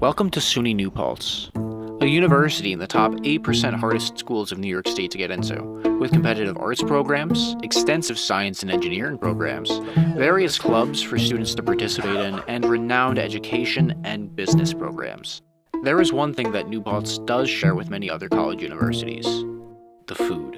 Welcome to SUNY New Paltz, a university in the top 8% hardest schools of New York State to get into, with competitive arts programs, extensive science and engineering programs, various clubs for students to participate in, and renowned education and business programs. There is one thing that New Paltz does share with many other college universities: the food.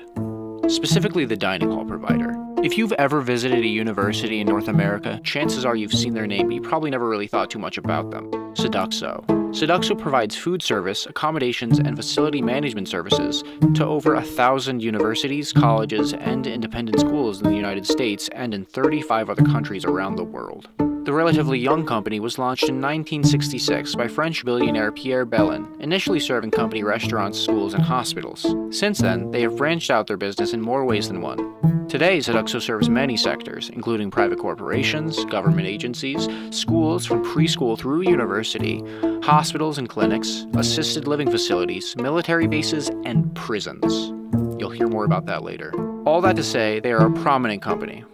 Specifically the dining hall provider. If you've ever visited a university in North America, chances are you've seen their name, but you probably never really thought too much about them. Sodexo. Sodexo provides food service, accommodations, and facility management services to over 1,000 universities, colleges, and independent schools in the United States and in 35 other countries around the world. The relatively young company was launched in 1966 by French billionaire Pierre Bellin, initially serving company restaurants, schools, and hospitals. Since then, they have branched out their business in more ways than one. Today, Sodexo serves many sectors, including private corporations, government agencies, schools from preschool through university, hospitals and clinics, assisted living facilities, military bases, and prisons. You'll hear more about that later. All that to say, they are a prominent company.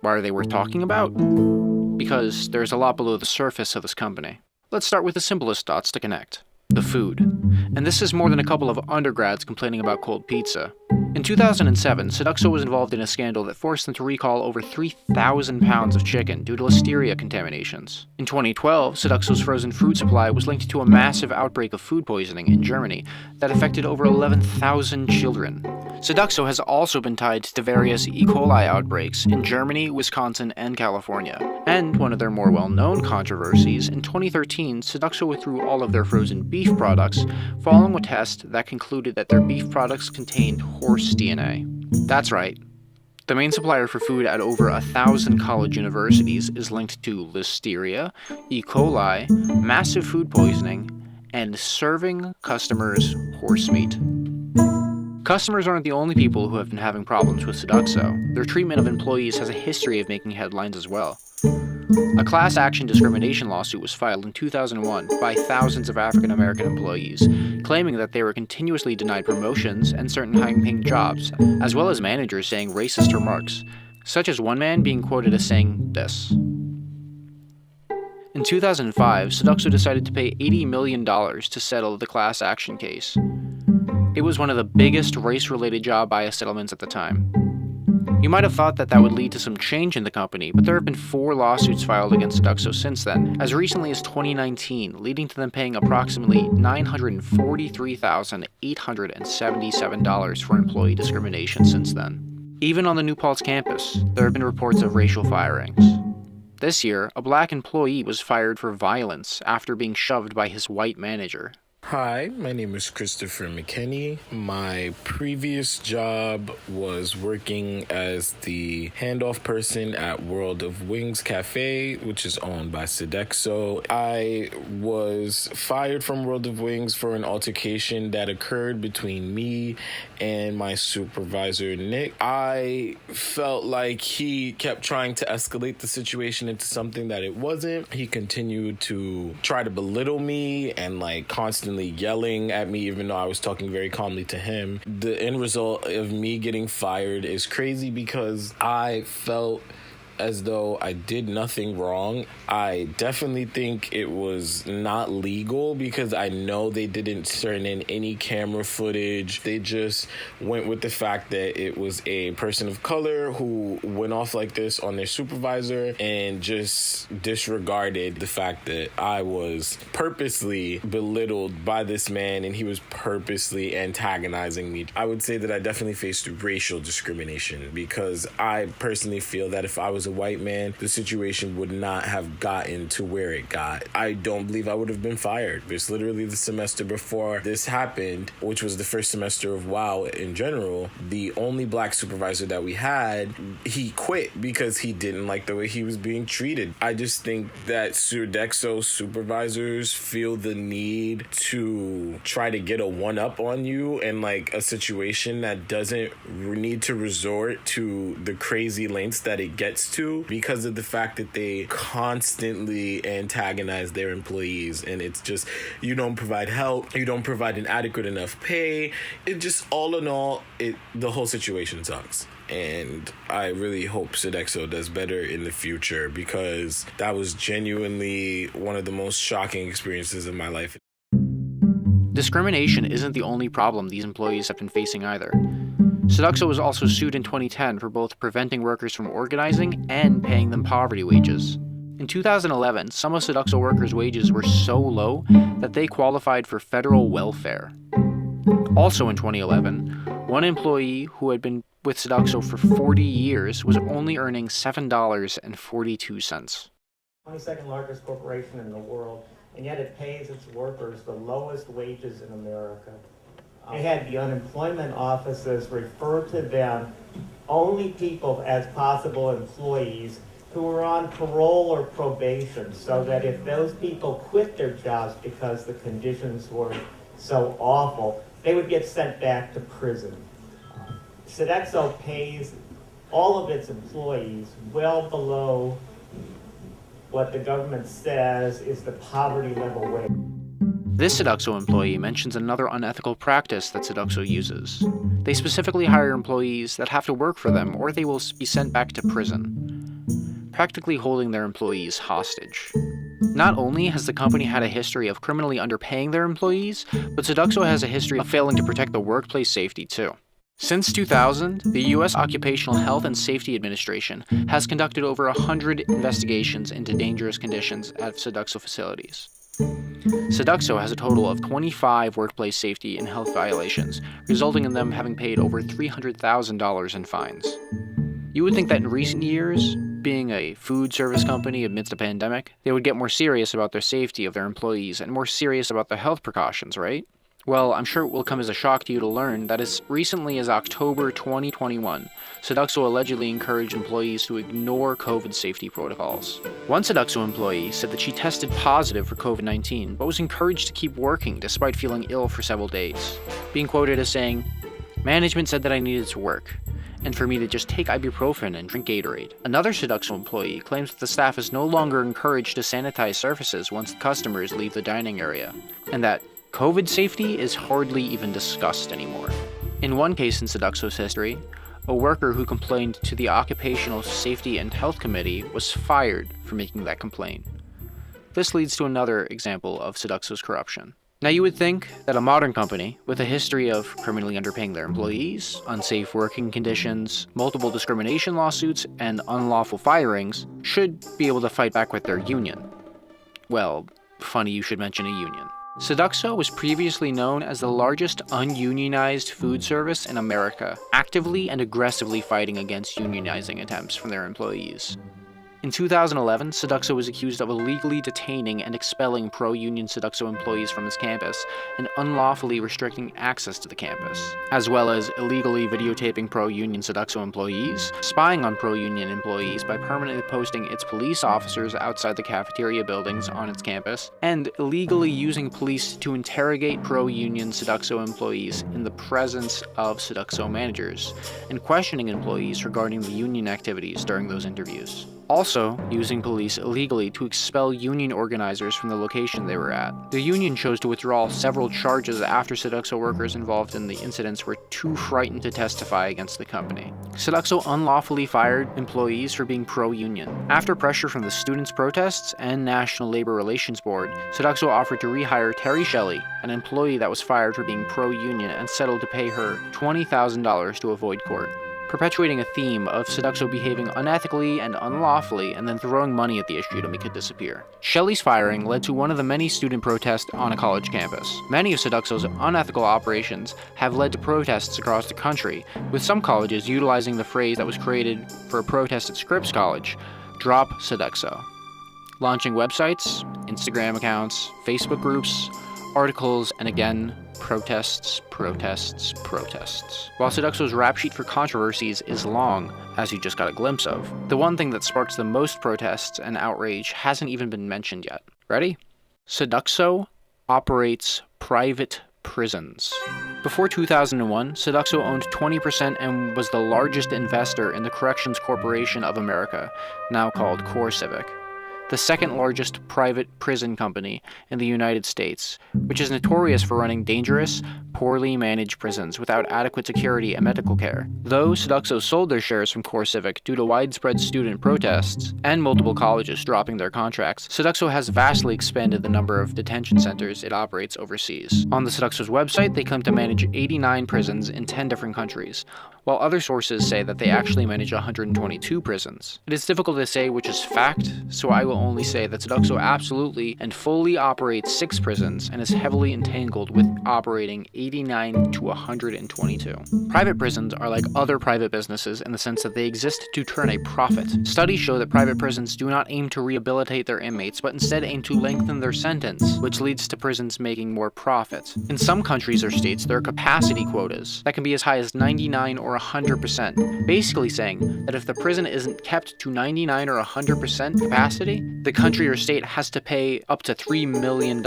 Why are they worth talking about? Because there's a lot below the surface of this company. Let's start with the simplest dots to connect: the food. And this is more than a couple of undergrads complaining about cold pizza. In 2007, Sodexo was involved in a scandal that forced them to recall over 3,000 pounds of chicken due to listeria contaminations. In 2012, Sodexo's frozen food supply was linked to a massive outbreak of food poisoning in Germany that affected over 11,000 children. Sodexo has also been tied to various E. coli outbreaks in Germany, Wisconsin, and California. And one of their more well-known controversies, in 2013, Sodexo withdrew all of their frozen beef products following a test that concluded that their beef products contained horse DNA. That's right. The main supplier for food at over 1,000 college universities is linked to listeria, E. coli, massive food poisoning, and serving customers horse meat. Customers aren't the only people who have been having problems with Sodexo. Their treatment of employees has a history of making headlines as well. A class action discrimination lawsuit was filed in 2001 by thousands of African American employees, claiming that they were continuously denied promotions and certain high-paying jobs, as well as managers saying racist remarks, such as one man being quoted as saying this. In 2005, Sodexo decided to pay $80 million to settle the class action case. It was one of the biggest race-related job bias settlements at the time. You might have thought that that would lead to some change in the company, but there have been 4 lawsuits filed against Sodexo since then, as recently as 2019, leading to them paying approximately $943,877 for employee discrimination since then. Even on the New Paltz campus, there have been reports of racial firings. This year, a black employee was fired for violence after being shoved by his white manager. Hi, my name is Christopher McKinney. My previous job was working as the handoff person at World of Wings Cafe, which is owned by Sodexo. I was fired from World of Wings for an altercation that occurred between me and my supervisor, Nick. I felt like he kept trying to escalate the situation into something that it wasn't. He continued to try to belittle me and constantly yelling at me, even though I was talking very calmly to him. The end result of me getting fired is crazy because I felt as though I did nothing wrong. I definitely think it was not legal because I know they didn't turn in any camera footage. They just went with the fact that it was a person of color who went off like this on their supervisor and just disregarded the fact that I was purposely belittled by this man and he was purposely antagonizing me. I would say that I definitely faced racial discrimination because I personally feel that if I was a white man, the situation would not have gotten to where it got. I don't believe I would have been fired. It's literally the semester before this happened, which was the first semester of WOW in general. The only black supervisor that we had, he quit because he didn't like the way he was being treated. I just think that Sodexo supervisors feel the need to try to get a one-up on you in a situation that doesn't need to resort to the crazy lengths that it gets to because of the fact that they constantly antagonize their employees. And it's just, you don't provide help, you don't provide an adequate enough pay. It just, all in all, the whole situation sucks. and I really hope Sodexo does better in the future, because that was genuinely one of the most shocking experiences of my life. Discrimination isn't the only problem these employees have been facing either. Sodexo was also sued in 2010 for both preventing workers from organizing and paying them poverty wages. In 2011, some of Sodexo workers' wages were so low that they qualified for federal welfare. Also in 2011, one employee who had been with Sodexo for 40 years was only earning $7.42. 22nd largest corporation in the world, and yet it pays its workers the lowest wages in America. They had the unemployment offices refer to them only people as possible employees who were on parole or probation, so that if those people quit their jobs because the conditions were so awful, they would get sent back to prison. Sodexo pays all of its employees well below what the government says is the poverty level wage. This Sodexo employee mentions another unethical practice that Sodexo uses. They specifically hire employees that have to work for them or they will be sent back to prison, practically holding their employees hostage. Not only has the company had a history of criminally underpaying their employees, but Sodexo has a history of failing to protect the workplace safety too. Since 2000, the U.S. Occupational Health and Safety Administration has conducted over 100 investigations into dangerous conditions at Sodexo facilities. Sodexo has a total of 25 workplace safety and health violations, resulting in them having paid over $300,000 in fines. You would think that in recent years, being a food service company amidst a pandemic, they would get more serious about their safety of their employees and more serious about their health precautions, right? Well, I'm sure it will come as a shock to you to learn that as recently as October 2021, Sodexo allegedly encouraged employees to ignore COVID safety protocols. One Sodexo employee said that she tested positive for COVID-19, but was encouraged to keep working despite feeling ill for several days, being quoted as saying, "Management said that I needed to work, and for me to just take ibuprofen and drink Gatorade." Another Sodexo employee claims that the staff is no longer encouraged to sanitize surfaces once customers leave the dining area, and that COVID safety is hardly even discussed anymore. In one case in Sodexo's history, a worker who complained to the Occupational Safety and Health Committee was fired for making that complaint. This leads to another example of Sodexo's corruption. Now you would think that a modern company with a history of criminally underpaying their employees, unsafe working conditions, multiple discrimination lawsuits, and unlawful firings should be able to fight back with their union. Well, funny you should mention a union. Sodexo was previously known as the largest ununionized food service in America, actively and aggressively fighting against unionizing attempts from their employees. In 2011, Sodexo was accused of illegally detaining and expelling pro-union Sodexo employees from its campus and unlawfully restricting access to the campus, as well as illegally videotaping pro-union Sodexo employees, spying on pro-union employees by permanently posting its police officers outside the cafeteria buildings on its campus, and illegally using police to interrogate pro-union Sodexo employees in the presence of Sodexo managers, and questioning employees regarding the union activities during those interviews. Also, using police illegally to expel union organizers from the location they were at. The union chose to withdraw several charges after Sodexo workers involved in the incidents were too frightened to testify against the company. Sodexo unlawfully fired employees for being pro-union. After pressure from the students' protests and National Labor Relations Board, Sodexo offered to rehire Terry Shelley, an employee that was fired for being pro-union, and settled to pay her $20,000 to avoid court, perpetuating a theme of Sodexo behaving unethically and unlawfully and then throwing money at the issue to make it disappear. Shelley's firing led to one of the many student protests on a college campus. Many of Sodexo's unethical operations have led to protests across the country, with some colleges utilizing the phrase that was created for a protest at Scripps College, "Drop Sodexo," launching websites, Instagram accounts, Facebook groups, articles, and again, protests, protests, protests. While Sodexo's rap sheet for controversies is long, as you just got a glimpse of, the one thing that sparks the most protests and outrage hasn't even been mentioned yet. Ready? Sodexo operates private prisons. Before 2001, Sodexo owned 20% and was the largest investor in the Corrections Corporation of America, now called CoreCivic, the second largest private prison company in the United States, which is notorious for running dangerous, poorly managed prisons without adequate security and medical care. Though Sodexo sold their shares from CoreCivic due to widespread student protests and multiple colleges dropping their contracts, Sodexo has vastly expanded the number of detention centers it operates overseas. On the Sodexo's website, they claim to manage 89 prisons in 10 different countries, while other sources say that they actually manage 122 prisons. It is difficult to say which is fact, so I will only say that Sodexo absolutely and fully operates 6 prisons and is heavily entangled with operating 89 to 122. Private prisons are like other private businesses in the sense that they exist to turn a profit. Studies show that private prisons do not aim to rehabilitate their inmates, but instead aim to lengthen their sentence, which leads to prisons making more profit. In some countries or states, there are capacity quotas that can be as high as 99 or 100%, basically saying that if the prison isn't kept to 99 or 100% capacity, the country or state has to pay up to $3 million.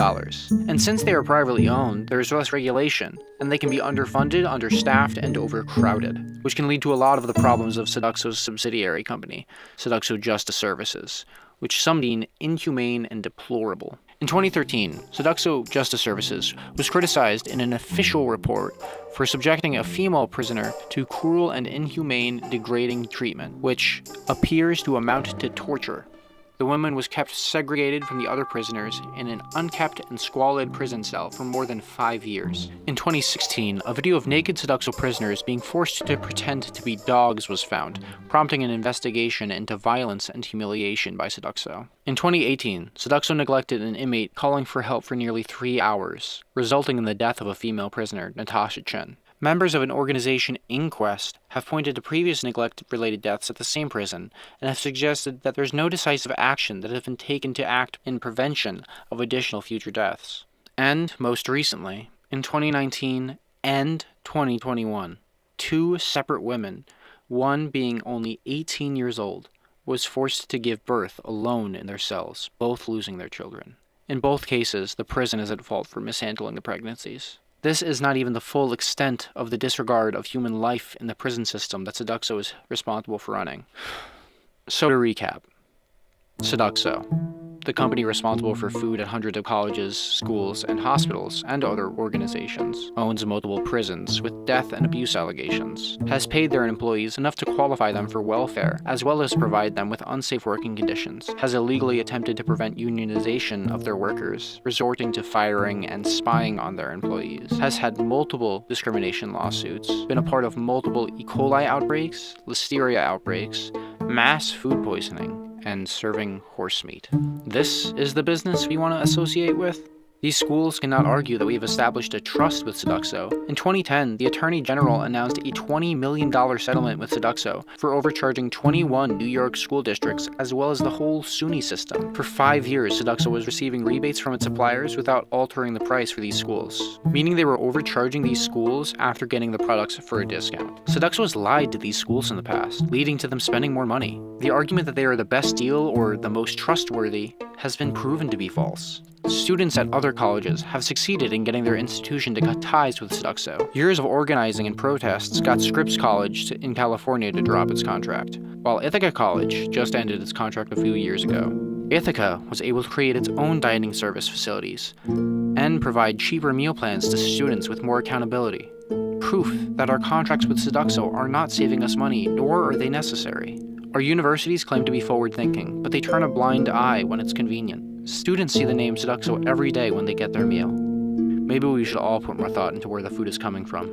And since they are privately owned, there is less regulation, and they can be underfunded, understaffed, and overcrowded, which can lead to a lot of the problems of Sodexo's subsidiary company, Sodexo Justice Services, which some deem inhumane and deplorable. In 2013, Sodexo Justice Services was criticized in an official report for subjecting a female prisoner to cruel and inhumane, degrading treatment, which appears to amount to torture. The woman was kept segregated from the other prisoners in an unkept and squalid prison cell for more than 5 years. In 2016, a video of naked Sodexo prisoners being forced to pretend to be dogs was found, prompting an investigation into violence and humiliation by Sodexo. In 2018, Sodexo neglected an inmate calling for help for nearly 3 hours, resulting in the death of a female prisoner, Natasha Chen. Members of an organization, Inquest, have pointed to previous neglect-related deaths at the same prison and have suggested that there's no decisive action that has been taken to act in prevention of additional future deaths. And, most recently, in 2019 and 2021, 2 separate women, one being only 18 years old, was forced to give birth alone in their cells, both losing their children. In both cases, the prison is at fault for mishandling the pregnancies. This is not even the full extent of the disregard of human life in the prison system that Sodexo is responsible for running. So to recap, Sodexo, the company responsible for food at hundreds of colleges, schools, and hospitals, and other organizations, owns multiple prisons with death and abuse allegations, has paid their employees enough to qualify them for welfare, as well as provide them with unsafe working conditions, has illegally attempted to prevent unionization of their workers, resorting to firing and spying on their employees, has had multiple discrimination lawsuits, been a part of multiple E. coli outbreaks, listeria outbreaks, mass food poisoning, and serving horse meat. This is the business we want to associate with? These schools cannot argue that we have established a trust with Sodexo. In 2010, the Attorney General announced a $20 million settlement with Sodexo for overcharging 21 New York school districts, as well as the whole SUNY system. For 5 years, Sodexo was receiving rebates from its suppliers without altering the price for these schools, meaning they were overcharging these schools after getting the products for a discount. Sodexo has lied to these schools in the past, leading to them spending more money. The argument that they are the best deal or the most trustworthy has been proven to be false. Students at other colleges have succeeded in getting their institution to cut ties with Sodexo. Years of organizing and protests got Scripps College in California to drop its contract, while Ithaca College just ended its contract a few years ago. Ithaca was able to create its own dining service facilities and provide cheaper meal plans to students with more accountability. Proof that our contracts with Sodexo are not saving us money, nor are they necessary. Our universities claim to be forward-thinking, but they turn a blind eye when it's convenient. Students see the name Sodexo every day when they get their meal. Maybe we should all put more thought into where the food is coming from.